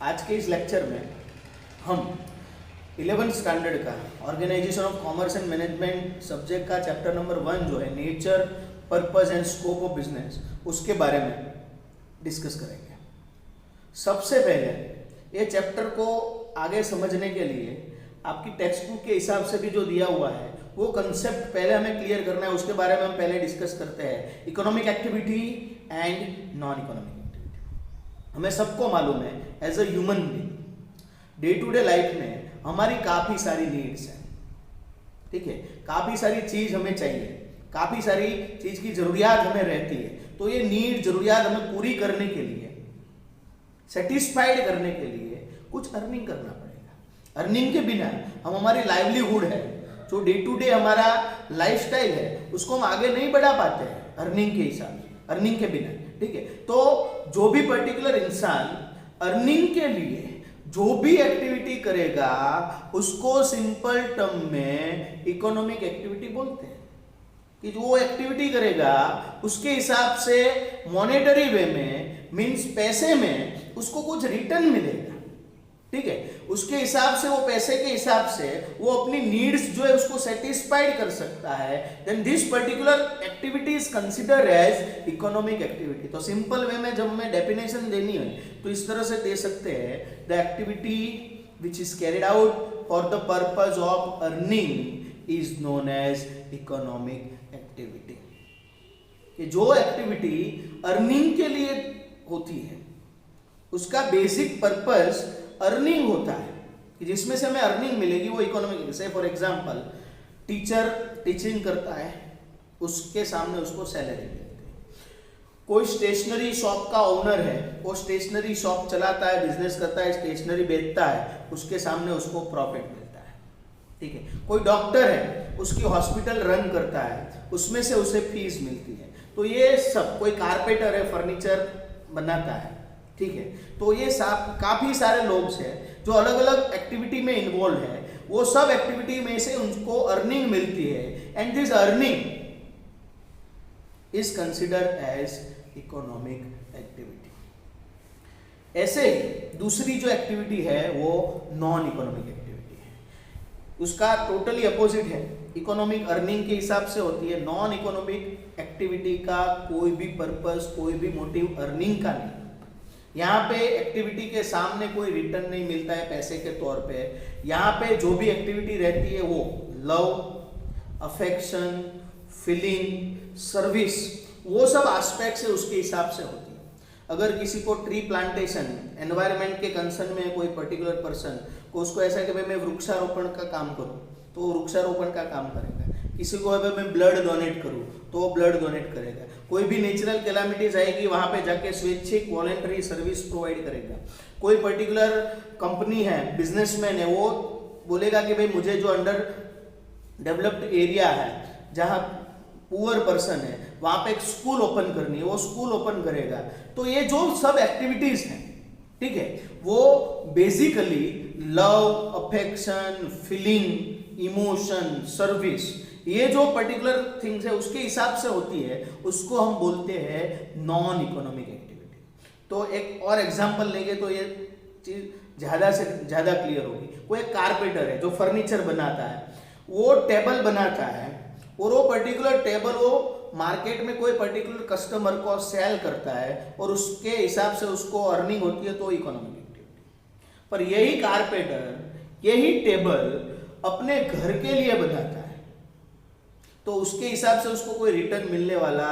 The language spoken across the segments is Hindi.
आज के इस लेक्चर में हम 11th स्टैंडर्ड का organisation of commerce and management subject का चैप्टर नंबर 1 जो है nature, purpose and scope of business, उसके बारे में डिस्कस करेंगे। सबसे पहले ये चैप्टर को आगे समझने के लिए आपकी टेक्स्ट बुक के हिसाब से भी जो दिया हुआ है वो कंसेप्ट पहले हमें क्लियर करना है, उसके बारे में हम पहले डिस्कस करते हैं। Economic activity and non economic activity. हमें सबको मालूम है as a human being day to day life में हमारी काफ़ी सारी नीड्स हैं, ठीक है। काफ़ी सारी चीज़ हमें चाहिए, काफ़ी सारी चीज़ की ज़रूरियात हमें रहती है। तो ये नीड ज़रूरियात हमें पूरी करने के लिए, सेटिस्फाइड करने के लिए कुछ अर्निंग करना पड़ेगा। अर्निंग के बिना हम हमारी लाइवलीहुड है, जो डे टू डे हमारा लाइफस्टाइल है, उसको हम आगे नहीं बढ़ा पाते हैं अर्निंग के हिसाब से, अर्निंग के बिना, ठीक है। तो जो भी पर्टिकुलर इंसान अर्निंग के लिए जो भी एक्टिविटी करेगा उसको सिंपल टर्म में इकोनॉमिक एक्टिविटी बोलते हैं। कि जो वो एक्टिविटी करेगा उसके हिसाब से मॉनेटरी वे में, मींस पैसे में उसको कुछ रिटर्न मिलेगा, ठीक है। उसके हिसाब से, वो पैसे के हिसाब से वो अपनी नीड्स जो है उसको सेटिस्फाइड कर सकता है। Then this particular activity is considered as economic activity. तो सिंपल वे में जब हमें डेफिनेशन देनी है तो इस तरह से दे सकते हैं, the activity which is carried out for the purpose of earning is known as economic activity. कि जो एक्टिविटी अर्निंग के लिए होती है उसका बेसिक पर्पस अर्निंग होता है, कि जिसमें से हमें अर्निंग मिलेगी वो इकोनॉमिक। से फॉर एग्जांपल टीचर टीचिंग करता है, उसके सामने उसको सैलरी मिलती है। कोई स्टेशनरी शॉप का ओनर है, वो स्टेशनरी शॉप चलाता है, बिजनेस करता है, स्टेशनरी बेचता है, उसके सामने उसको प्रॉफिट मिलता है, ठीक है। कोई डॉक्टर है, उसकी हॉस्पिटल रन करता है, उसमें से उसे फीस मिलती है। तो ये सब, कोई कारपेंटर है, फर्नीचर बनाता है, ठीक है। तो ये सब काफी सारे लोग हैं जो अलग अलग एक्टिविटी में इन्वॉल्व है, वो सब एक्टिविटी में से उनको अर्निंग मिलती है, and this earning is considered as economic activity. ऐसे ही दूसरी जो एक्टिविटी है वो नॉन इकोनॉमिक एक्टिविटी है, उसका टोटली अपोजिट है। इकोनॉमिक अर्निंग के हिसाब से होती है, नॉन इकोनॉमिक एक्टिविटी का कोई भी पर्पस, कोई भी मोटिव अर्निंग का नहीं। यहाँ पे एक्टिविटी के सामने कोई रिटर्न नहीं मिलता है पैसे के तौर पे। यहाँ पे जो भी एक्टिविटी रहती है वो लव, अफेक्शन, फीलिंग, सर्विस, वो सब एस्पेक्ट्स है उसके हिसाब से होती है। अगर किसी को ट्री प्लांटेशन, एनवायरनमेंट के कंसर्न में कोई पर्टिकुलर पर्सन को, उसको ऐसा है कि भाई मैं वृक्षारोपण का काम करूँ, तो वो वृक्षारोपण का काम करेगा। किसी को अगर मैं ब्लड डोनेट करूँ तो वो ब्लड डोनेट करेगा। कोई भी नेचुरल कैलामिटीज आएगी वहां पे जाके स्वैच्छिक वॉलेंटरी सर्विस प्रोवाइड करेगा। कोई पर्टिकुलर कंपनी है, बिजनेसमैन है, वो बोलेगा कि भाई मुझे जो अंडर डेवलप्ड एरिया है, जहाँ पुअर पर्सन है, वहां पे एक स्कूल ओपन करनी है, वो स्कूल ओपन करेगा। तो ये जो सब एक्टिविटीज हैं, ठीक है, वो basically love, affection, feeling, emotion, service, ये जो पर्टिकुलर थिंग्स है उसके हिसाब से होती है, उसको हम बोलते हैं नॉन इकोनॉमिक एक्टिविटी। तो एक और एग्जांपल लेंगे तो ये चीज ज्यादा से ज्यादा क्लियर होगी। कोई एक कारपेंटर है जो फर्नीचर बनाता है, वो टेबल बनाता है, और वो पर्टिकुलर टेबल वो मार्केट में कोई पर्टिकुलर कस्टमर को सेल करता है, और उसके हिसाब से उसको अर्निंग होती है, तो इकोनॉमिक एक्टिविटी। पर यही कारपेंटर यही टेबल अपने घर के लिए बनाता है, तो उसके हिसाब से उसको कोई रिटर्न मिलने वाला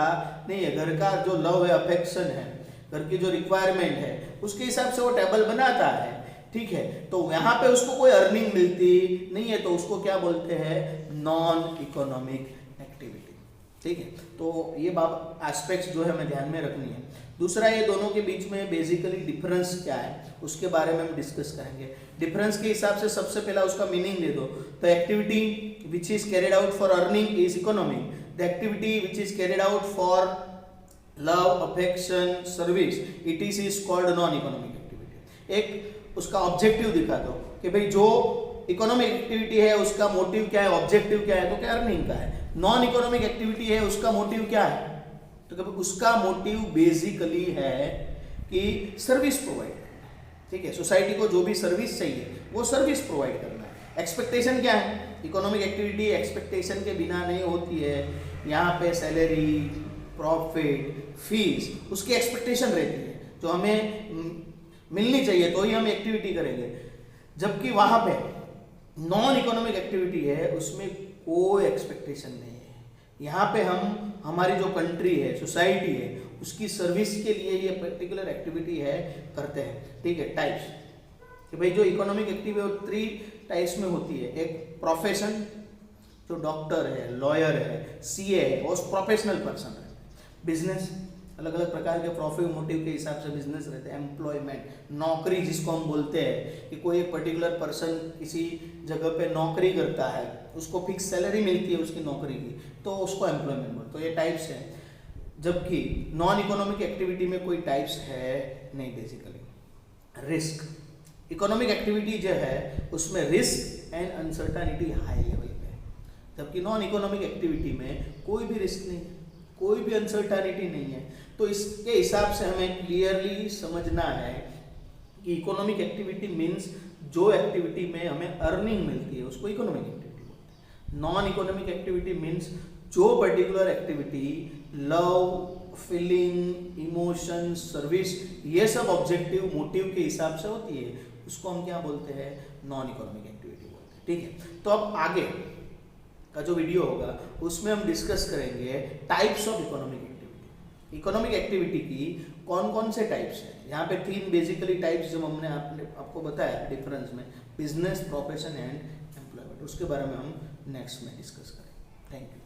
नहीं है। घर का जो लव है, अफेक्शन है, घर की जो रिक्वायरमेंट है, उसके हिसाब से वो टेबल बनाता है, ठीक है। तो यहाँ पे उसको कोई अर्निंग मिलती नहीं है, तो उसको क्या बोलते हैं, नॉन इकोनॉमिक एक्टिविटी, ठीक है। तो ये बात एस्पेक्ट्स जो है हमें ध्यान में रखनी है। दूसरा, ये दोनों के बीच में बेसिकली डिफरेंस क्या है उसके बारे में हम डिस्कस करेंगे। डिफरेंस के हिसाब से सबसे पहला उसका मीनिंग दे दो। The activity which is carried out for earning is economic. The activity which is carried out for love, affection, service, it is called non economic activity. एक उसका ऑब्जेक्टिव दिखा दो कि भाई जो इकोनॉमिक एक्टिविटी है उसका मोटिव क्या है, ऑब्जेक्टिव क्या है, तो क्या अर्निंग का है। नॉन इकोनॉमिक एक्टिविटी है, उसका मोटिव क्या है, तो उसका मोटिव बेसिकली है कि सर्विस प्रोवाइड, ठीक है, सोसाइटी को जो भी सर्विस चाहिए वो सर्विस प्रोवाइड करना है। एक्सपेक्टेशन क्या है? इकोनॉमिक एक्टिविटी एक्सपेक्टेशन के बिना नहीं होती है। यहाँ पे सैलरी, प्रॉफिट, फीस, उसकी एक्सपेक्टेशन रहती है जो हमें मिलनी चाहिए, तो ही हम एक्टिविटी करेंगे। जबकि वहाँ पे नॉन इकोनॉमिक एक्टिविटी है, उसमें कोई एक्सपेक्टेशन नहीं है। यहाँ पे हम हमारी जो कंट्री है, सोसाइटी है, उसकी सर्विस के लिए ये पर्टिकुलर एक्टिविटी है करते हैं। ठीक है, टाइप्स कि भाई जो इकोनॉमिक एक्टिविटी वो 3 टाइप्स में होती है। एक प्रोफेशन, जो डॉक्टर है, लॉयर है, सीए है, वो प्रोफेशनल पर्सन है। बिजनेस, अलग अलग प्रकार के प्रॉफिट मोटिव के हिसाब से बिजनेस रहते हैं। एम्प्लॉयमेंट, नौकरी जिसको हम बोलते हैं कि कोई एक पर्टिकुलर पर्सन किसी जगह पे नौकरी करता है, उसको फिक्स सैलरी मिलती है उसकी नौकरी की, तो उसको एम्प्लॉयमेंट बोलते हैं। तो ये टाइप्स हैं। जबकि नॉन इकोनॉमिक एक्टिविटी में कोई टाइप्स है नहीं बेसिकली। रिस्क, इकोनॉमिक एक्टिविटी जो है उसमें risk and uncertainty high level पे है, जबकि नॉन इकोनॉमिक एक्टिविटी में कोई भी रिस्क नहीं है, कोई भी अनसर्टेनिटी नहीं है। तो इसके हिसाब से हमें क्लियरली समझना है कि इकोनॉमिक एक्टिविटी मीन्स जो एक्टिविटी में हमें अर्निंग मिलती है उसको इकोनॉमिक एक्टिविटी बोलते हैं। नॉन इकोनॉमिक एक्टिविटी मीन्स जो particular activity love, feeling, emotion, service, ये सब ऑब्जेक्टिव मोटिव के हिसाब से होती है, उसको हम क्या बोलते हैं? नॉन इकोनॉमिक एक्टिविटी बोलते हैं। ठीक है, तो अब आगे का जो वीडियो होगा उसमें हम डिस्कस करेंगे types of economic activity. Economic activity की कौन कौन से टाइप्स हैं। यहाँ पे 3 बेसिकली टाइप्स जो हमने आपको बताया डिफरेंस में, बिजनेस, प्रोफेशन एंड एम्प्लॉयमेंट, उसके बारे में हम नेक्स्ट में डिस्कस करेंगे। Thank you.